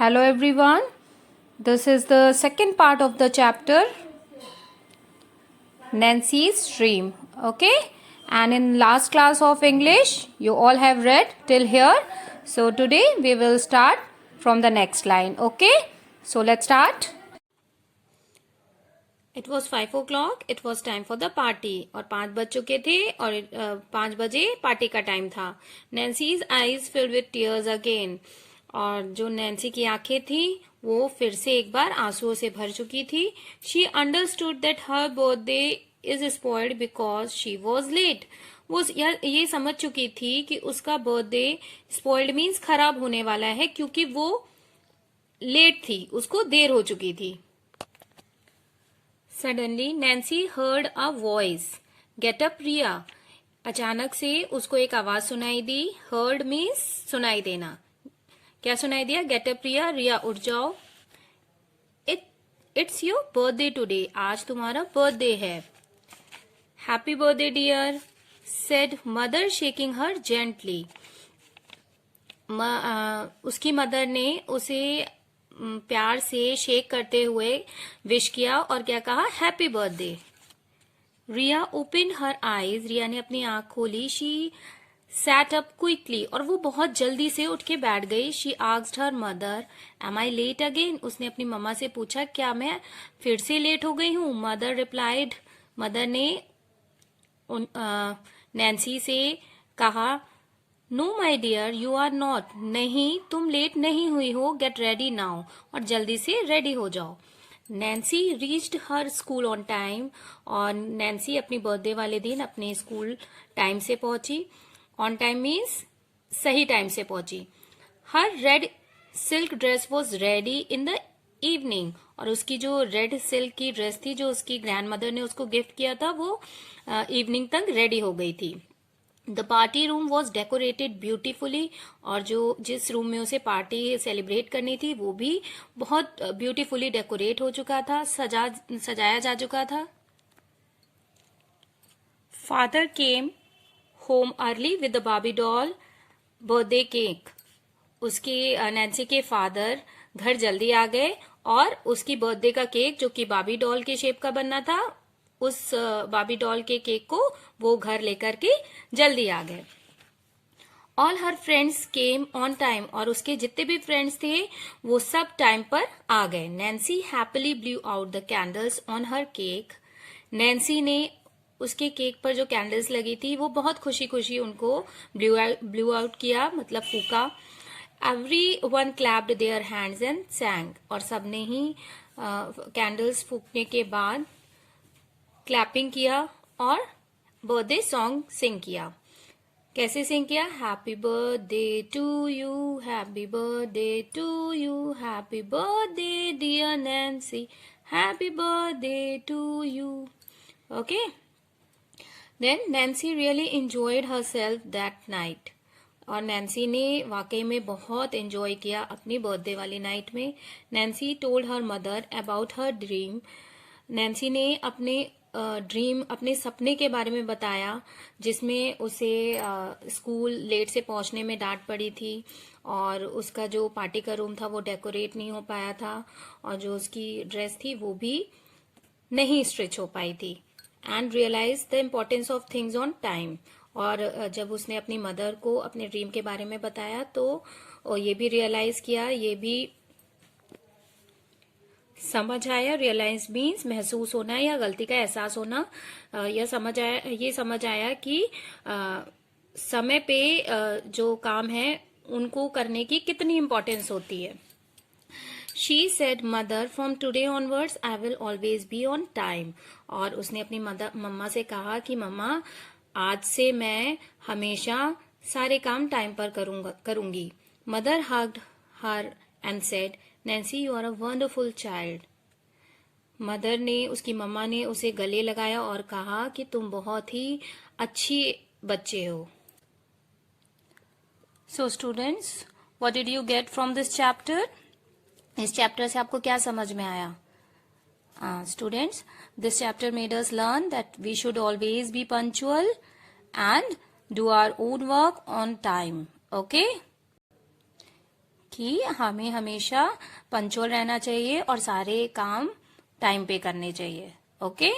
Hello everyone, this is the second part of the chapter Nancy's Dream. Okay, and in last class of English you all have read till here, so today we will start from the next line. Okay, so let's start. It was 5 o'clock. It was time for the party. और 5 बज चुके थे और 5 बजे party का time था. Nancy's eyes filled with tears again. और जो नैन्सी की आंखें थी वो फिर से एक बार आंसुओं से भर चुकी थी. She understood that her birthday is spoiled because she was late. वो ये समझ चुकी थी कि उसका बर्थडे स्पॉइल्ड मीन्स खराब होने वाला है क्योंकि वो लेट थी, उसको देर हो चुकी थी. Suddenly Nancy heard a voice. Get up, Ria. अचानक से उसको एक आवाज सुनाई दी. Heard means सुनाई देना. क्या सुनाई दिया? Get up, Ria. रिया उठ जाओ. It's your birthday today. आज तुम्हारा बर्थडे है. Happy birthday, dear, said mother shaking her gently. उसकी मदर ने उसे प्यार से शेक करते हुए विश किया और क्या कहा? Happy birthday. Riya open her eyes. Riya ने अपनी आंख खोली. She sat up quickly. और वो बहुत जल्दी से उठ के बैठ गई. She asked her mother, am I late again? उसने अपनी मम्मा से पूछा, क्या मैं फिर से लेट हो गई हूँ? Mother replied. मदर ने नैन्सी से कहा, no my dear, you are not. नहीं, तुम लेट नहीं हुई हो. Get ready now. और जल्दी से रेडी हो जाओ. Nancy reached her school on time. और नैन्सी अपनी बर्थडे वाले दिन अपने स्कूल टाइम से पहुंची. ऑन टाइम मीन्स सही टाइम से पहुंची. Her red silk dress was ready in the evening. और उसकी जो रेड सिल्क की ड्रेस थी जो उसकी ग्रैंड मदर ने उसको गिफ्ट किया था वो इवनिंग तक रेडी हो गई थी. The party room was decorated beautifully. और जिस रूम में उसे पार्टी सेलिब्रेट करनी थी वो भी बहुत ब्यूटीफुली डेकोरेट हो चुका था, सजाया जा चुका था. Father came home early with the Barbie doll birthday cake. उसके नैन्सी के फादर घर जल्दी आ गए और उसकी बर्थडे का केक जो कि बार्बी डॉल के शेप का बनना था, उस बार्बी डॉल के केक को वो घर लेकर के जल्दी आ गए. All her friends came on time. और उसके जितने भी फ्रेंड्स थे वो सब टाइम पर आ गए. Nancy happily blew out the candles on her cake. Nancy ने उसके केक पर जो कैंडल्स लगी थी वो बहुत खुशी खुशी उनको ब्लू आउट किया, मतलब फूका. Everyone clapped their hands and sang. और सबने ही कैंडल्स फूकने के बाद क्लैपिंग किया और बर्थडे सॉन्ग सिंग किया. कैसे सिंग किया? Happy birthday to you, happy birthday to you, happy birthday dear Nancy, happy birthday to you. Okay. Then Nancy really enjoyed herself that night. और नैन्सी ने वाकई में बहुत एंजॉय किया अपनी बर्थडे वाली नाइट में. Nancy told her mother about her dream. Nancy ने अपने ड्रीम, अपने सपने के बारे में बताया जिसमें उसे स्कूल लेट से पहुंचने में डांट पड़ी थी और उसका जो पार्टी का रूम था वो डेकोरेट नहीं हो पाया था और जो उसकी ड्रेस थी वो भी नहीं स्ट्रिच हो पाई थी. And realise the importance of things on time. और जब उसने अपनी मदर को अपने ड्रीम के बारे में बताया तो ये भी रियलाइज किया, ये भी समझ आया. रियलाइज मीन्स महसूस होना या गलती का एहसास होना. ये समझ आया कि समय पे जो काम है उनको करने की कितनी इम्पोर्टेंस होती है. She said mother from today onwards I will always be on time. और उसने अपनी मम्मा से कहा कि मम्मा आज से मैं हमेशा सारे काम टाइम पर करूंगी. Mother hugged her and said, Nancy you are a wonderful child. Mother ने, उसकी मम्मा ने उसे गले लगाया और कहा कि तुम बहुत ही अच्छी बच्चे हो. So students, what did you get from this chapter? इस चैप्टर से आपको क्या समझ में आया? Students, this chapter made us learn that we should always be punctual and do our own work on time. Okay? कि हमें हमेशा पंक्चुअल रहना चाहिए और सारे काम टाइम पे करने चाहिए। ओके।